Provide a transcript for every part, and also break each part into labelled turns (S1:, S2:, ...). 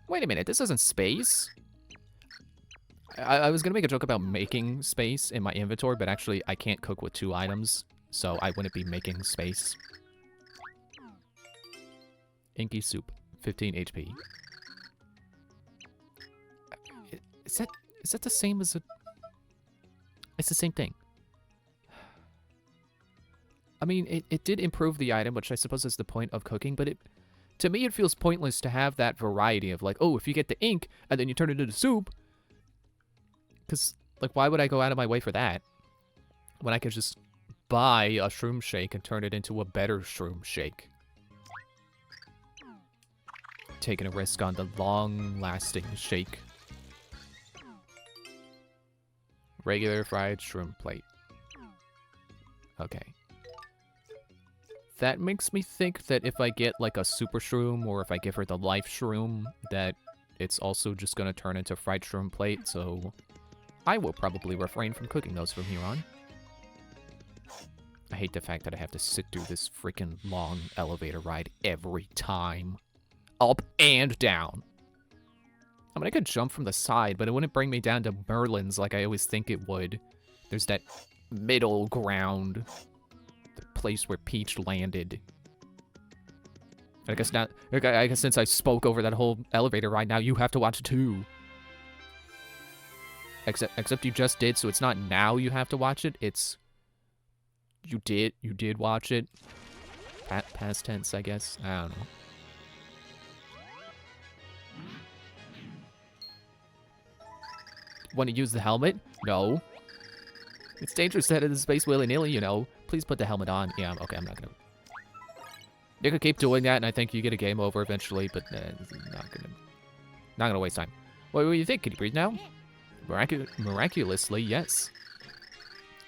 S1: Wait a minute, this isn't space. I was gonna make a joke about making space in my inventory, but actually I can't cook with 2 items, so I wouldn't be making space. Inky soup, 15 HP. Is that the same as a... It's the same thing. I mean, it did improve the item, which I suppose is the point of cooking, but to me it feels pointless to have that variety of like, oh, if you get the ink and then you turn it into soup, because, like, why would I go out of my way for that when I could just buy a shroom shake and turn it into a better shroom shake? Taking a risk on the long-lasting shake. Regular fried shroom plate. Okay. That makes me think that if I get, like, a super shroom, or if I give her the life shroom, that it's also just gonna turn into fried shroom plate, so I will probably refrain from cooking those from here on. I hate the fact that I have to sit through this freaking long elevator ride every time. Up and down. I mean, I could jump from the side, but it wouldn't bring me down to Merlin's like I always think it would. There's that middle ground. The place where Peach landed. I guess not. I guess since I spoke over that whole elevator ride, now you have to watch it too. Except you just did, so it's not now you have to watch it. It's you did watch it. Past tense, I guess. I don't know. Want to use the helmet? No. It's dangerous to head into space willy-nilly, you know. Please put the helmet on. Yeah, okay, I'm not gonna. You can keep doing that, and I think you get a game over eventually, but not gonna waste time. What do you think? Can you breathe now? Miraculously, yes.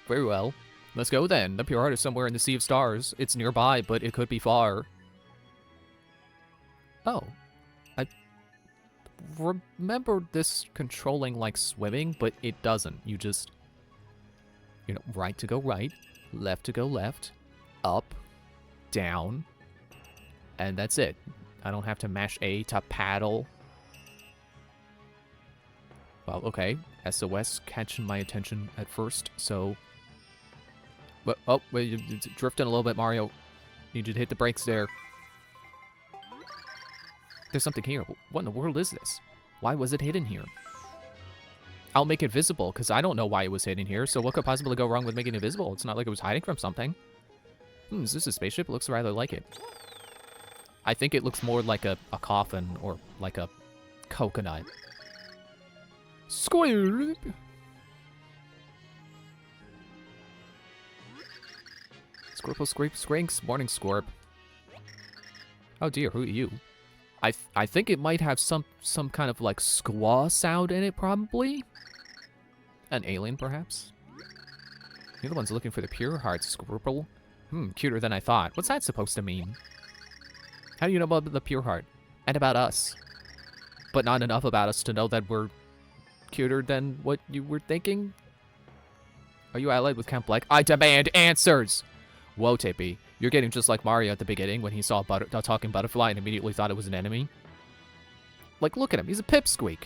S1: Very well. Let's go then. The Pure Heart is somewhere in the Sea of Stars. It's nearby, but it could be far. Oh. I remember this controlling like swimming, but it doesn't. You just, you know, right to go right, left to go left, up, down, and that's it. I don't have to mash A to paddle. Well, okay. SOS catching my attention at first, so... But, oh, wait, you're drifting a little bit, Mario. Need you to hit the brakes there. There's something here. What in the world is this? Why was it hidden here? I'll make it visible, because I don't know why it was hidden here, so what could possibly go wrong with making it visible? It's not like it was hiding from something. Is this a spaceship? It looks rather like it. I think it looks more like a coffin, or like a coconut. Squirp! Squirple, scrape, scrinks. Morning, Scorp. Oh dear, who are you? I think it might have some kind of like squaw sound in it, probably. An alien, perhaps. You're the ones looking for the Pure Heart, Squirple. Cuter than I thought. What's that supposed to mean? How do you know about the Pure Heart? And about us? But not enough about us to know that we're cuter than what you were thinking? Are you allied with Count Black? I demand answers! Whoa, Tippy. You're getting just like Mario at the beginning when he saw a talking butterfly and immediately thought it was an enemy. Like, look at him. He's a pipsqueak.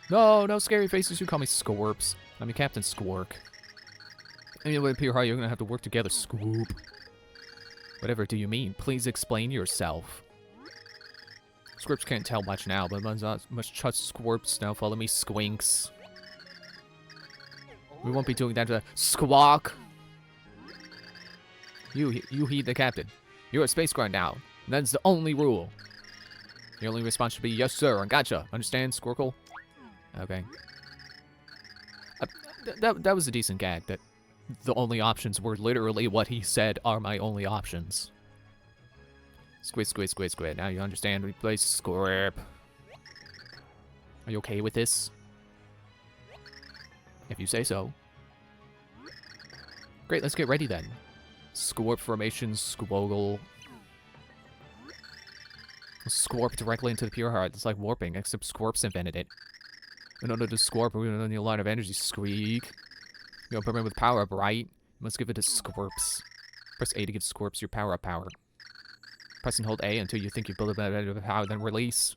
S1: No scary faces. You call me Scorps. I'm your Captain Squark. Anyway, Pure Heart, you're gonna have to work together, Scoop. Whatever do you mean? Please explain yourself. Squirps can't tell much now, but must trust Squirps. Now follow me, Squinks. We won't be doing that to Squawk. You heed the captain. You're a space grunt now. That's the only rule. Your only response should be, yes, sir, and gotcha. Understand, Squirkle? Okay. That was a decent gag, that the only options were literally what he said are my only options. Squid. Now you understand. We play Squirp. Are you okay with this? If you say so. Great, let's get ready then. Squirp formation, Squoggle. Squirp directly into the Pure Heart. It's like warping, except Squirps invented it. In order to Squirp, we're gonna need a lot of energy. Squeak. You're gonna with power-up, right? You must give it to Squirps. Press A to give Squirps your power-up power. Press and hold A until you think you build a bit of power, then release.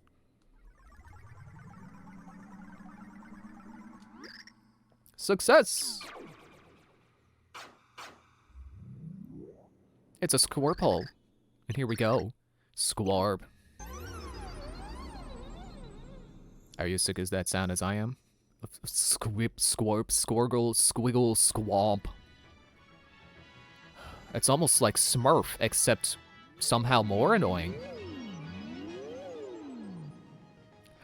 S1: Success! It's a Squirple. And here we go. Squarb. Are you as sick as that sound as I am? Squip, squarp, squirgle, squiggle, squamp. It's almost like Smurf, except somehow more annoying.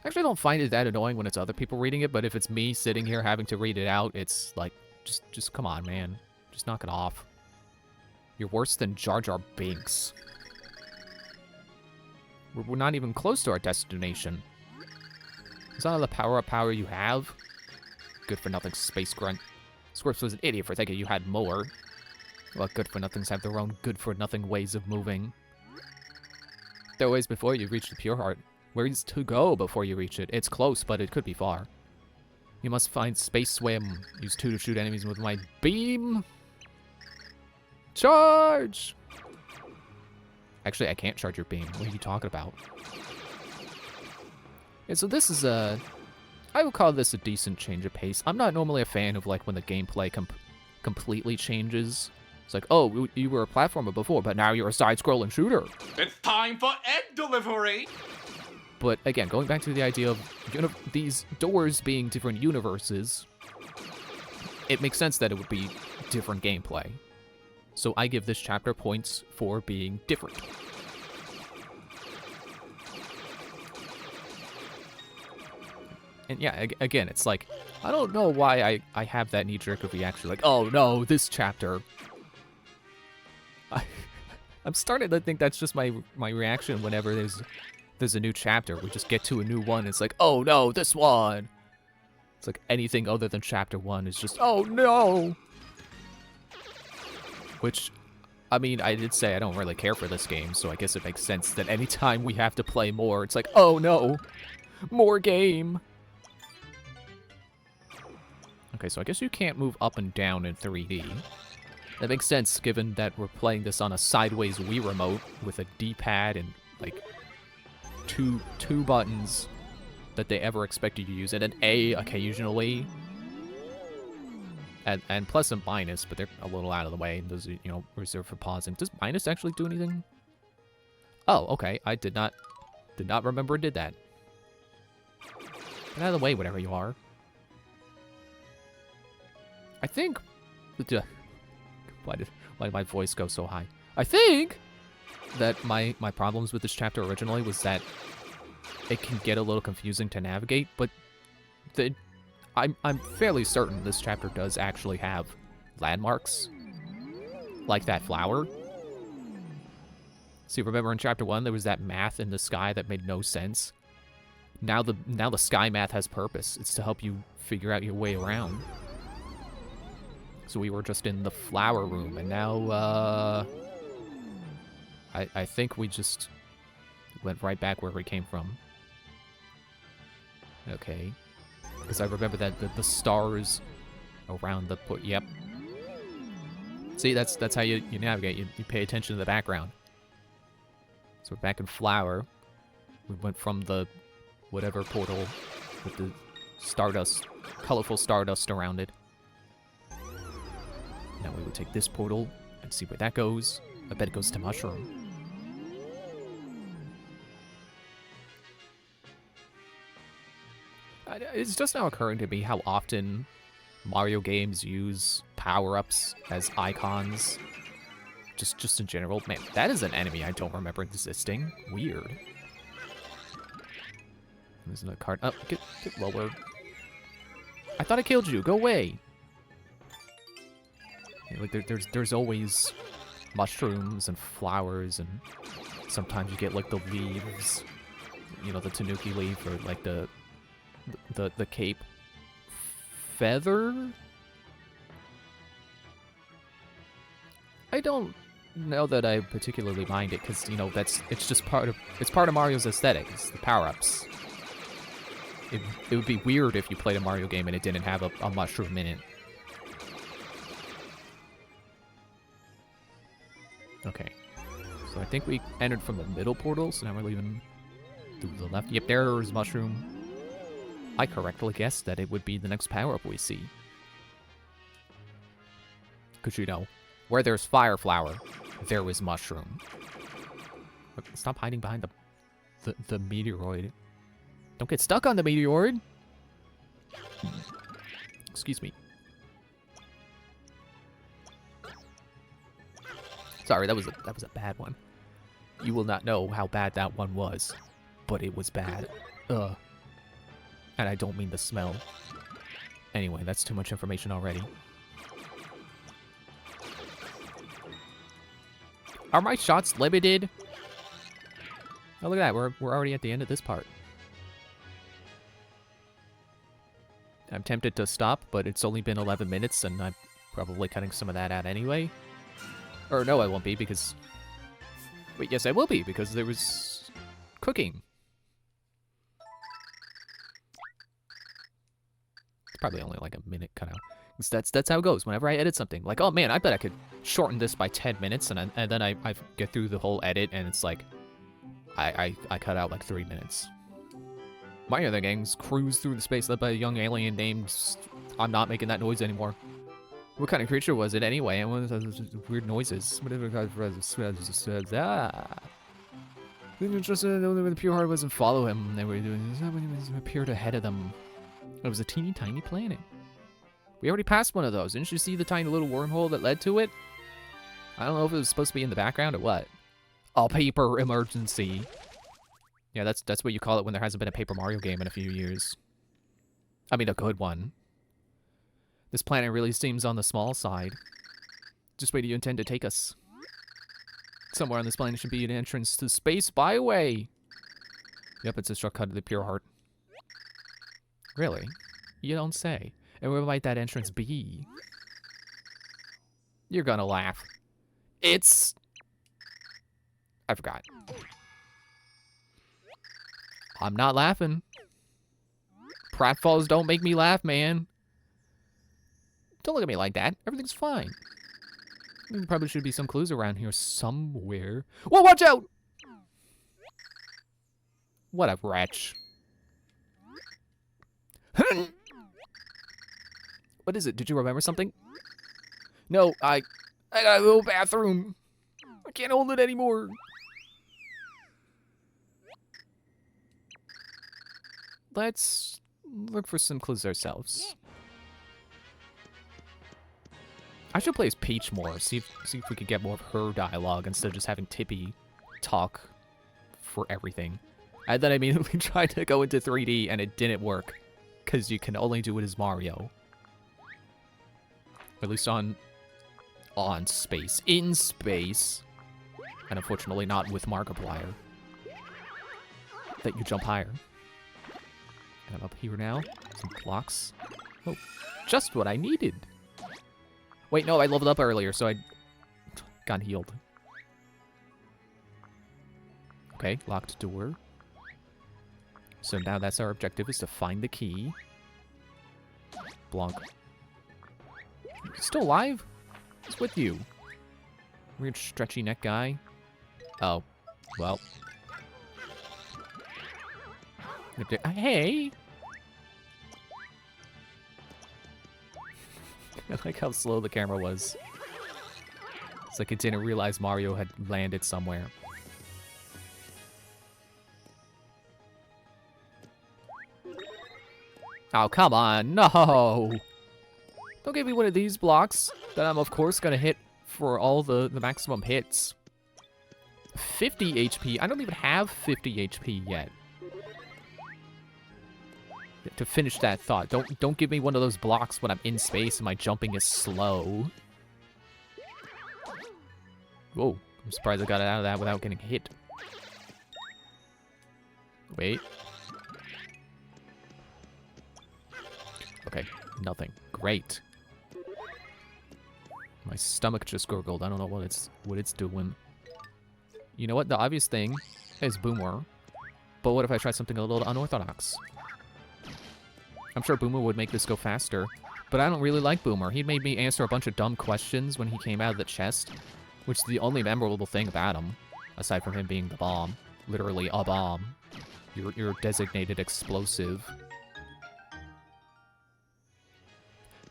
S1: Actually, I don't find it that annoying when it's other people reading it, but if it's me sitting here having to read it out, it's like, just come on, man. Just knock it off. You're worse than Jarjar Binks. We're not even close to our destination. Is that all the power-up power you have? Good for nothing, Space Grunt. Squirps was an idiot for thinking you had more. Well, good for nothings have their own good for nothing ways of moving. There are ways before you reach the pure heart. Where's to go before you reach it? It's close, but it could be far. You must find Space Swim. Use 2 to shoot enemies with my beam. Charge! Actually, I can't charge your beam. What are you talking about? And so this is a... I would call this a decent change of pace. I'm not normally a fan of, like, when the gameplay completely changes. It's like, oh, you were a platformer before, but now you're a side-scrolling shooter.
S2: It's time for egg delivery!
S1: But again, going back to the idea of these doors being different universes, it makes sense that it would be different gameplay. So I give this chapter points for being different. And yeah, again, it's like, I don't know why I have that knee-jerk of reaction, like, oh no, this chapter. I'm starting to think that's just my reaction whenever there's a new chapter. We just get to a new one, it's like, oh no, this one! It's like anything other than chapter 1 is just, oh no! Which, I mean, I did say I don't really care for this game, so I guess it makes sense that anytime we have to play more, it's like, oh no! More game! Okay, so I guess you can't move up and down in 3D. That makes sense, given that we're playing this on a sideways Wii remote with a D-pad and, like, two buttons that they ever expect you to use, and an A occasionally. And plus and minus, but they're a little out of the way. Those are, you know, reserved for pausing. Does minus actually do anything? Oh, okay. I did not remember it did that. Get out of the way, whatever you are. I think... Why did my voice go so high? I think that my problems with this chapter originally was that it can get a little confusing to navigate, but I'm fairly certain this chapter does actually have landmarks, like that flower. See, remember in chapter 1 there was that math in the sky that made no sense? Now the sky math has purpose. It's to help you figure out your way around. So we were just in the flower room, and now, I think we just went right back where we came from. Okay. Because I remember that the stars around the... Yep. See, that's how you navigate. You pay attention to the background. So we're back in flower. We went from the whatever portal with the stardust, colorful stardust around it. Now we would take this portal and see where that goes. I bet it goes to Mushroom. It's just now occurring to me how often Mario games use power-ups as icons. Just in general. Man, that is an enemy I don't remember existing. Weird. There's another card. Oh, get lower. I thought I killed you. Go away. Yeah, like there's always mushrooms and flowers, and sometimes you get like the leaves, you know, the tanuki leaf, or like the cape feather. I don't know that I particularly mind it, because, you know, it's part of Mario's aesthetic. It's the power-ups. It would be weird if you played a Mario game and it didn't have a mushroom in it. Okay. So So I think we entered from the middle portal, so now we're leaving through the left. Yep, there's Mushroom. I correctly guessed that it would be the next power-up we see. Because, you know, where there's Fire Flower, there is Mushroom. Stop hiding behind the meteoroid. Don't get stuck on the meteoroid! Excuse me. Sorry, that was a bad one. You will not know how bad that one was, but it was bad. Ugh. And I don't mean the smell. Anyway, that's too much information already. Are my shots limited? Oh, look at that. We're already at the end of this part. I'm tempted to stop, but it's only been 11 minutes, and I'm probably cutting some of that out anyway. Or no, I won't be, because... Wait, yes, I will be, because there was... cooking. It's probably only like a minute cut out. That's how it goes. Whenever I edit something, like, oh man, I bet I could shorten this by 10 minutes, and then I get through the whole edit, and it's like, I cut out like 3 minutes. My other games cruise through the space led by a young alien named... I'm not making that noise anymore. What kind of creature was it anyway? And what was weird noises? Whatever They were just the pure heart wasn't follow him. They were doing this when he appeared ahead of them. It was a teeny tiny planet. We already passed one of those. Didn't you see the tiny little wormhole that led to it? I don't know if it was supposed to be in the background or what. A paper emergency. Yeah, that's what you call it when there hasn't been a Paper Mario game in a few years. I mean, a good one. This planet really seems on the small side. Just where do you intend to take us? Somewhere on this planet should be an entrance to Space Byway. Yep, it's a shortcut to the pure heart. Really? You don't say. And where might that entrance be? You're gonna laugh. It's... I forgot. I'm not laughing. Pratfalls don't make me laugh, man. Don't look at me like that. Everything's fine. There probably should be some clues around here somewhere. Whoa, watch out! What a wretch. What is it? Did you remember something? No, I got a little bathroom. I can't hold it anymore. Let's look for some clues ourselves. I should play as Peach more, see if we could get more of her dialogue instead of just having Tippy talk for everything. And then I immediately tried to go into 3D and it didn't work, because you can only do it as Mario. At least on space. In space. And unfortunately not with Markiplier. That you jump higher. And I'm up here now. Some blocks. Oh, just what I needed. Wait, no, I leveled up earlier, so I got healed. Okay, locked door. So now that's our objective, is to find the key. Blanc. Still alive? What's with you? Weird stretchy neck guy. Oh, well. Hey! I like how slow the camera was. It's like it didn't realize Mario had landed somewhere. Oh, come on. No! Don't give me one of these blocks that I'm, of course, gonna hit for all the maximum hits. 50 HP? I don't even have 50 HP yet. To finish that thought, don't give me one of those blocks when I'm in space and my jumping is slow. Whoa, I'm surprised I got out of that without getting hit. Wait. Okay, nothing. Great. My stomach just gurgled. I don't know what it's doing. You know what? The obvious thing is Boomer. But what if I try something a little unorthodox? I'm sure Boomer would make this go faster, but I don't really like Boomer. He made me answer a bunch of dumb questions when he came out of the chest, which is the only memorable thing about him. Aside from him being the bomb. Literally a bomb. Your designated explosive.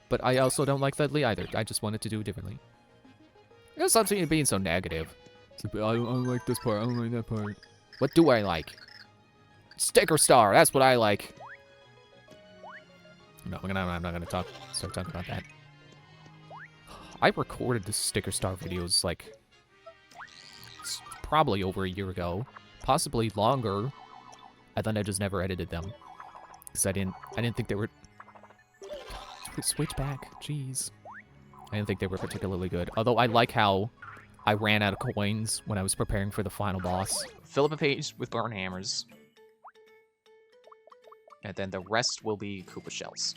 S1: But I also don't like Dudley either. I just wanted to do it differently. You know, stop being so negative. It's like, I don't like this part. I don't like that part. What do I like? Sticker star. That's what I like. No, I'm not gonna start talking about that. I recorded the sticker star videos like probably over a year ago, possibly longer, and then I just never edited them because I didn't think they were. Switch back, jeez. I didn't think they were particularly good. Although I like how I ran out of coins when I was preparing for the final boss.
S3: Fill up a page with burn hammers. And then the rest will be Koopa shells.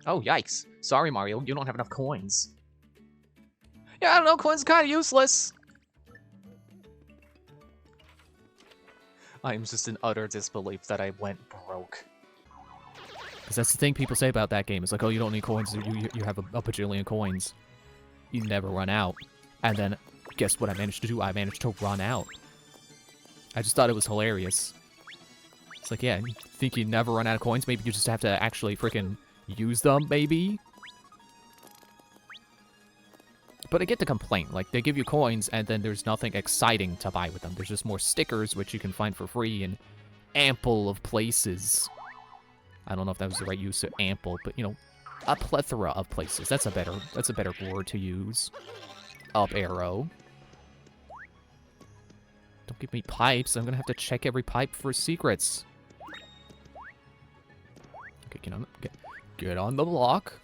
S3: Oh, yikes. Sorry, Mario, you don't have enough coins. Yeah, I don't know, coins are kind of useless. I am just in utter disbelief that I went broke.
S1: Because that's the thing people say about that game. It's like, oh, you don't need coins. You have a bajillion coins. You never run out. And then, guess what I managed to do? I managed to run out. I just thought it was hilarious. It's like, yeah, you think you never run out of coins? Maybe you just have to actually freaking use them, maybe? But I get the complaint. Like, they give you coins, and then there's nothing exciting to buy with them. There's just more stickers, which you can find for free in ample of places. I don't know if that was the right use of ample, but, you know, a plethora of places. That's a better word to use. Up arrow. Don't give me pipes. I'm gonna have to check every pipe for secrets. Okay, get on the block.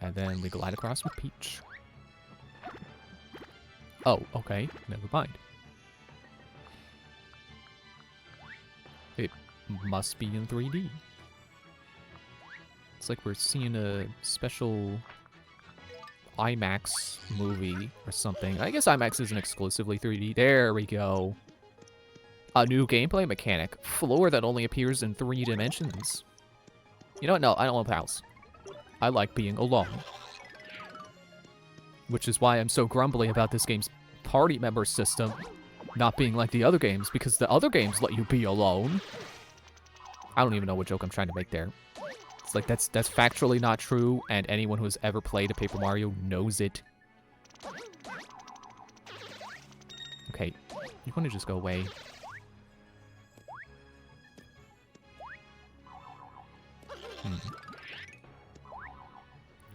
S1: And then we glide across with Peach. Oh, okay. Never mind. It must be in 3D. It's like we're seeing a special IMAX movie or something. I guess IMAX isn't exclusively 3D. There we go. A new gameplay mechanic. Floor that only appears in 3 dimensions. You know what? No, I don't want pals. I like being alone. Which is why I'm so grumbly about this game's party member system not being like the other games, because the other games let you be alone. I don't even know what joke I'm trying to make there. It's like, that's factually not true, and anyone who has ever played a Paper Mario knows it. Okay, you want to just go away?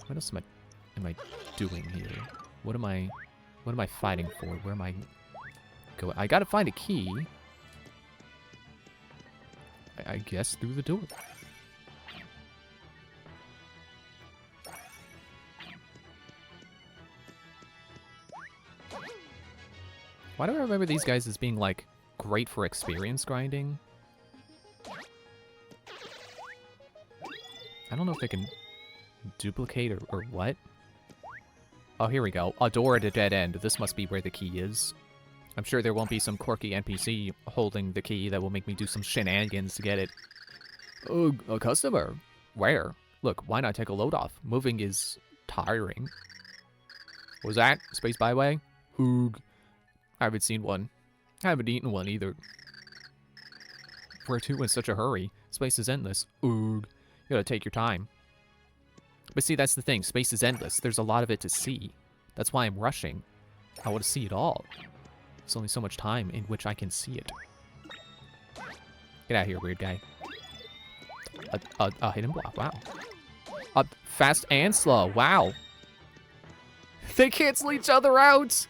S1: What else am I doing here? What am I fighting for? Where am I going? I gotta find a key. I guess through the door. Why do I remember these guys as being, like, great for experience grinding? I don't know if they can duplicate or what. Oh, here we go. A door at a dead end. This must be where the key is. I'm sure there won't be some quirky NPC holding the key that will make me do some shenanigans to get it. Oh, a customer. Where? Look, why not take a load off? Moving is tiring. What was that? Space Byway? Oog. I haven't seen one. I haven't eaten one either. Where to in such a hurry? Space is endless. Oog. You gotta take your time. But see, that's the thing. Space is endless. There's a lot of it to see. That's why I'm rushing. I want to see it all. There's only so much time in which I can see it. Get out of here, weird guy. A hidden block. Wow. Fast and slow. Wow. They cancel each other out.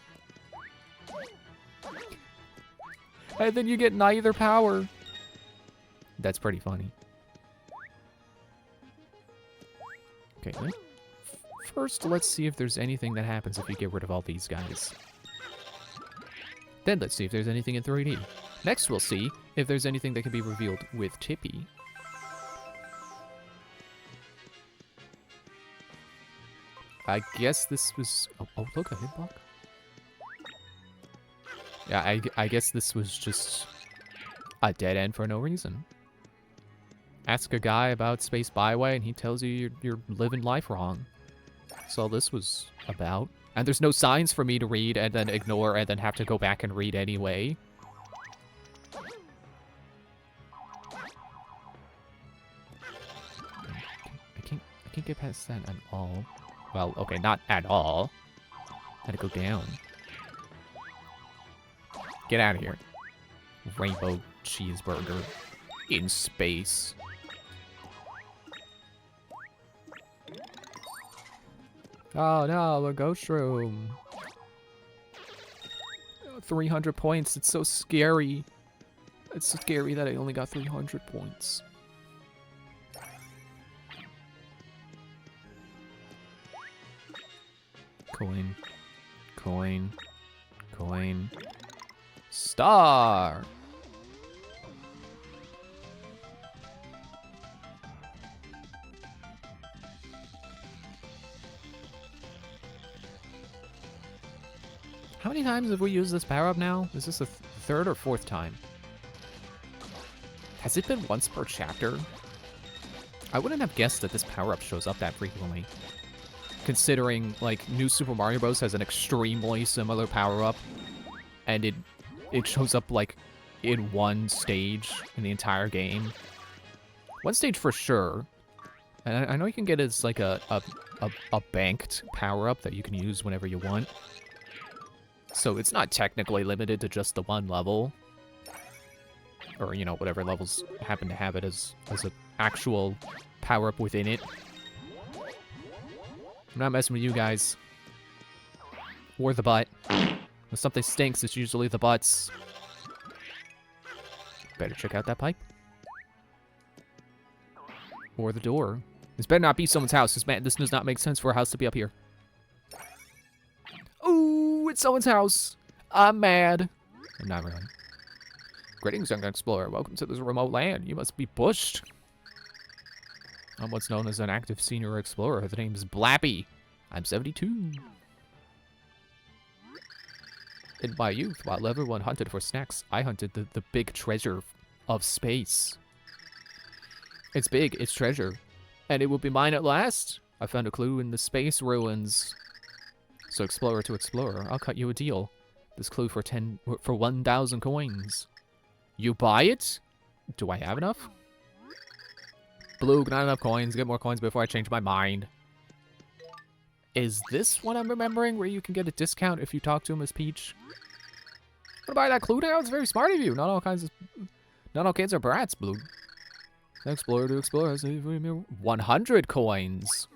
S1: And then you get neither power. That's pretty funny. Okay, first let's see if there's anything that happens if you get rid of all these guys. Then let's see if there's anything in 3D. Next we'll see if there's anything that can be revealed with Tippy. I guess this was... Oh look, a hitbox. Yeah, I guess this was just a dead end for no reason. Ask a guy about Space Byway and he tells you you're living life wrong. That's all this was about. And there's no signs for me to read and then ignore and then have to go back and read anyway. I can't get past that at all. Well, okay, not at all. Had to go down. Get out of here. Rainbow cheeseburger in space. Oh no, a ghost room. 300 points, it's so scary. It's so scary that I only got 300 points. Coin. Coin. Coin. Star! How many times have we used this power-up now? Is this the third or fourth time? Has it been once per chapter? I wouldn't have guessed that this power-up shows up that frequently. Considering, like, New Super Mario Bros. Has an extremely similar power-up. And it shows up, like, in one stage in the entire game. One stage for sure. And I know you can get it as, like, a banked power-up that you can use whenever you want. So it's not technically limited to just the one level. Or, you know, whatever levels happen to have it as an actual power-up within it. I'm not messing with you guys. Or the butt. When something stinks, it's usually the butts. Better check out that pipe. Or the door. This better not be someone's house. This does not make sense for a house to be up here. Ooh, it's someone's house. I'm mad. I'm not really. Greetings, young explorer. Welcome to this remote land. You must be bushed. I'm what's known as an active senior explorer. The name is Blappy. I'm 72. In my youth, while everyone hunted for snacks, I hunted the big treasure of space. It's big, it's treasure. And it will be mine at last. I found a clue in the space ruins. So explorer to explorer, I'll cut you a deal. This clue for 1,000 coins. You buy it? Do I have enough? Blue, not enough coins. Get more coins before I change my mind. Is this what I'm remembering, where you can get a discount if you talk to him as Peach? Wanna buy that clue now? It's very smart of you. Not all kids are brats, Blue. Explorer to explorer, 100 coins.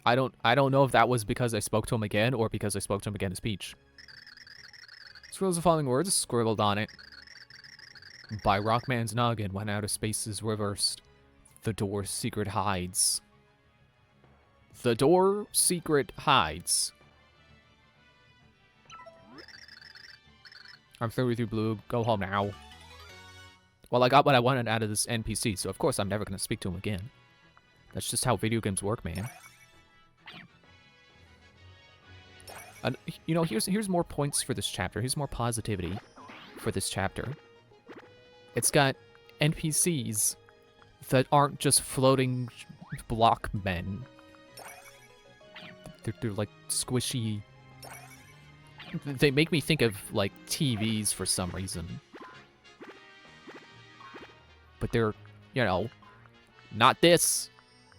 S1: I don't know if that was because I spoke to him again or because I spoke to him again as Peach. Scrolls the following words scribbled on it. By Rockman's noggin, when outer space is reversed, the door's secret hides. The door secret hides. I'm through with you, Blue. Go home now. Well, I got what I wanted out of this NPC, so of course I'm never going to speak to him again. That's just how video games work, man. And, you know, here's more points for this chapter. Here's more positivity for this chapter. It's got NPCs that aren't just floating block men. They're like squishy. They make me think of like TVs for some reason. But they're, you know, not this.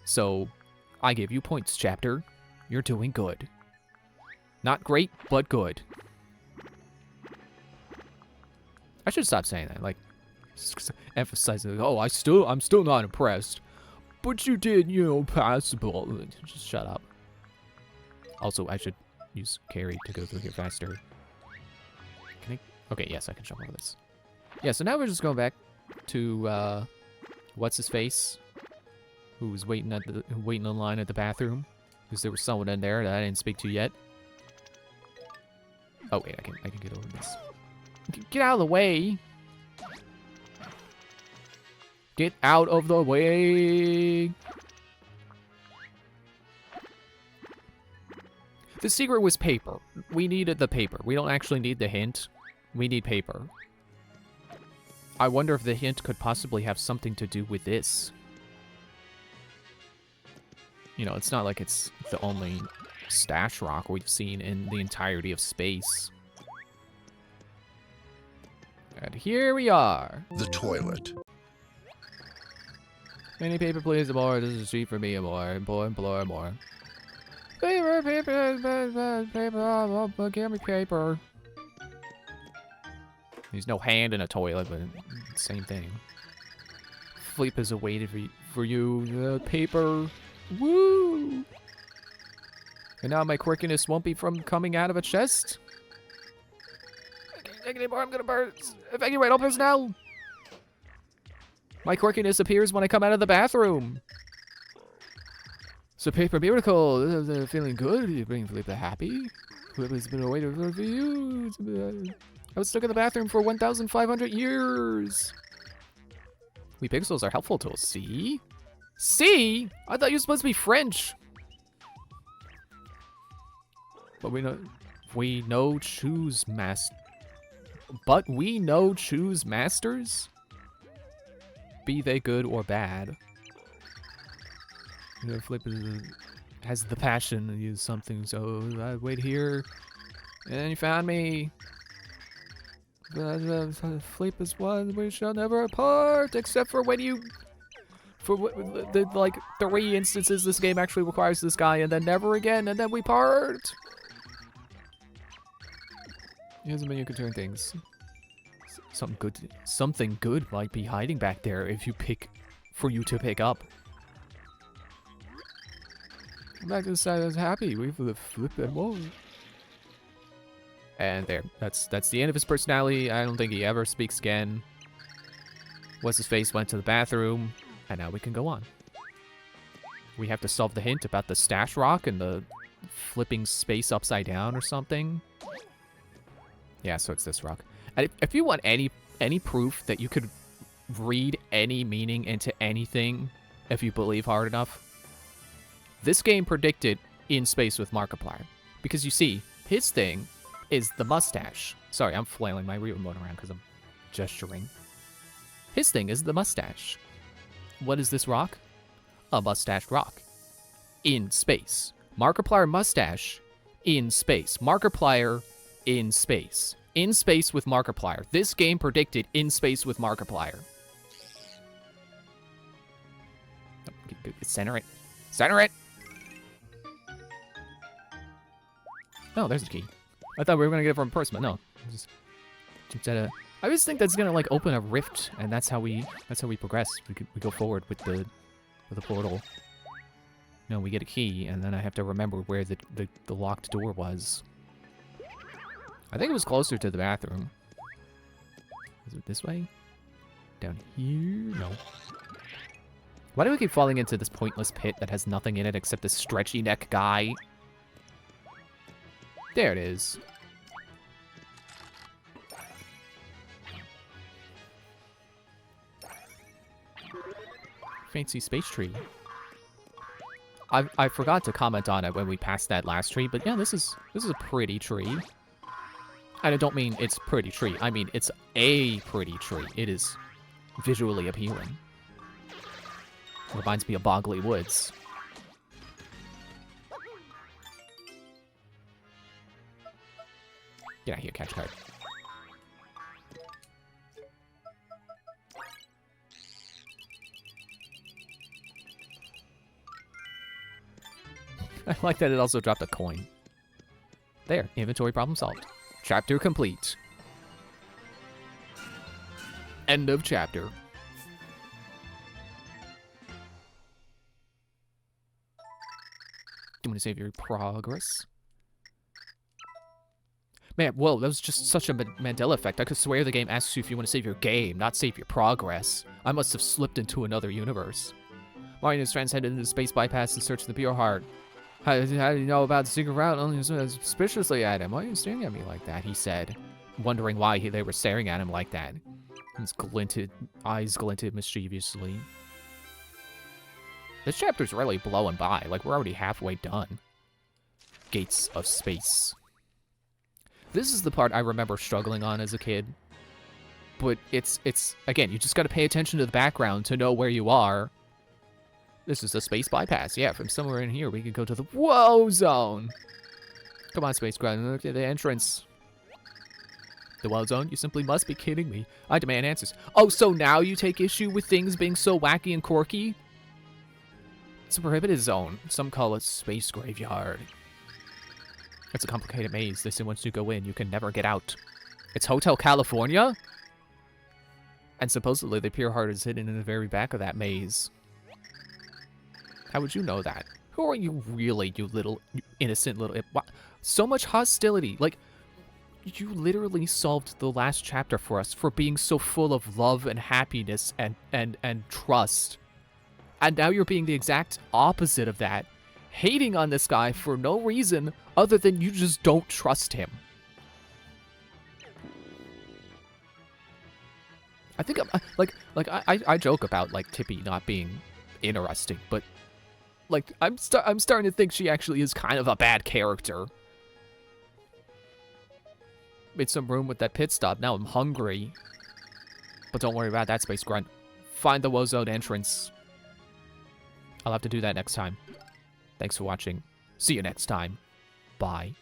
S1: So I give you points, chapter. You're doing good. Not great, but good. I should stop saying that. Like, emphasizing, oh, I'm still not impressed. But you did, you know, passable. Just shut up. Also, I should use carry to go through here faster. Can I? Okay, yes, I can jump over this. Yeah, so now we're just going back to, what's his face? Who was waiting in line at the bathroom. Because there was someone in there that I didn't speak to yet. Oh, wait, I can get over this. Get out of the way! Get out of the way! The secret was paper. We needed the paper. We don't actually need the hint. We need paper. I wonder if the hint could possibly have something to do with this. You know, it's not like it's the only stash rock we've seen in the entirety of space. And here we are.
S4: The toilet.
S1: Any paper, please, more. This is a sheet for me, more. More. Paper, give me paper. There's no hand in a toilet, but same thing. Sleep is awaited for you. Paper. Woo! And now my quirkiness won't be from coming out of a chest. I can't take it anymore. I'm gonna burst. Evacuate all personnel. My quirkiness appears when I come out of the bathroom. So paper miracle. Feeling good? You bring Felipe happy? Felipe's been awaiting for you. I was stuck in the bathroom for 1,500 years. We pixels are helpful tools. See? See? I thought you were supposed to be French. But we know choose masters. Be they good or bad. You know, Flip has the passion to use something, so I wait here. And you found me. Flip is one we shall never part, except for when you... For the like 3 instances this game actually requires this guy, and then never again, and then we part. Here's a menu concerning things. Something good might be hiding back there if you you to pick up. Come back to the side. I was happy. We flip and whoa. And there. That's the end of his personality. I don't think he ever speaks again. What's his face went to the bathroom, and now we can go on. We have to solve the hint about the stash rock and the flipping space upside down or something. Yeah, so it's this rock. And if you want any proof that you could read any meaning into anything if you believe hard enough, this game predicted in space with Markiplier. Because you see, his thing is the mustache. Sorry, I'm flailing my remote around because I'm gesturing. His thing is the mustache. What is this rock? A mustache rock. In space. Markiplier mustache in space. Markiplier in space. In space with Markiplier. This game predicted in space with Markiplier. Center it. Center it! Oh, there's the key. I thought we were gonna get it from person, but no. I always think that's gonna like open a rift, and that's how we progress. We go forward with the portal. No, we get a key, and then I have to remember where the locked door was. I think it was closer to the bathroom. Is it this way? Down here? No. Why do we keep falling into this pointless pit that has nothing in it except this stretchy neck guy? There it is. Fancy space tree. I forgot to comment on it when we passed that last tree, but yeah, this is a pretty tree. And I don't mean it's pretty tree. I mean it's a pretty tree. It is visually appealing. Reminds me of Bogley Woods. Get out here, catch card. I like that it also dropped a coin. There, inventory problem solved. Chapter complete. End of chapter. Do you want to save your progress? Man, whoa, that was just such a Mandela effect. I could swear the game asks you if you want to save your game, not save your progress. I must have slipped into another universe. Mario and his friends headed into the space bypass in search of the pure heart. How do you know about the secret route? Only suspiciously at him. Why are you staring at me like that? He said, wondering why they were staring at him like that. His eyes glinted mischievously. This chapter's really blowing by. Like, we're already halfway done. Gates of space. This is the part I remember struggling on as a kid. But it's again, you just gotta pay attention to the background to know where you are. This is a space bypass. Yeah, from somewhere in here, we could go to the Whoa Zone. Come on, Space Grunt, look at the entrance. The Whoa Zone? You simply must be kidding me. I demand answers. Oh, so now you take issue with things being so wacky and quirky? It's a prohibited zone. Some call it Space Graveyard. It's a complicated maze. They say once you go in, you can never get out. It's Hotel California? And supposedly the Pure Heart is hidden in the very back of that maze. How would you know that? Who are you really, you little innocent little... What? So much hostility. Like, you literally solved the last chapter for us for being so full of love and happiness and trust. And now you're being the exact opposite of that. Hating on this guy for no reason other than you just don't trust him. I think I joke about like Tippy not being interesting, but like I'm starting to think she actually is kind of a bad character. Made some room with that pit stop. Now I'm hungry. But don't worry about that, Space Grunt. Find the Woe Zone entrance. I'll have to do that next time. Thanks for watching. See you next time. Bye.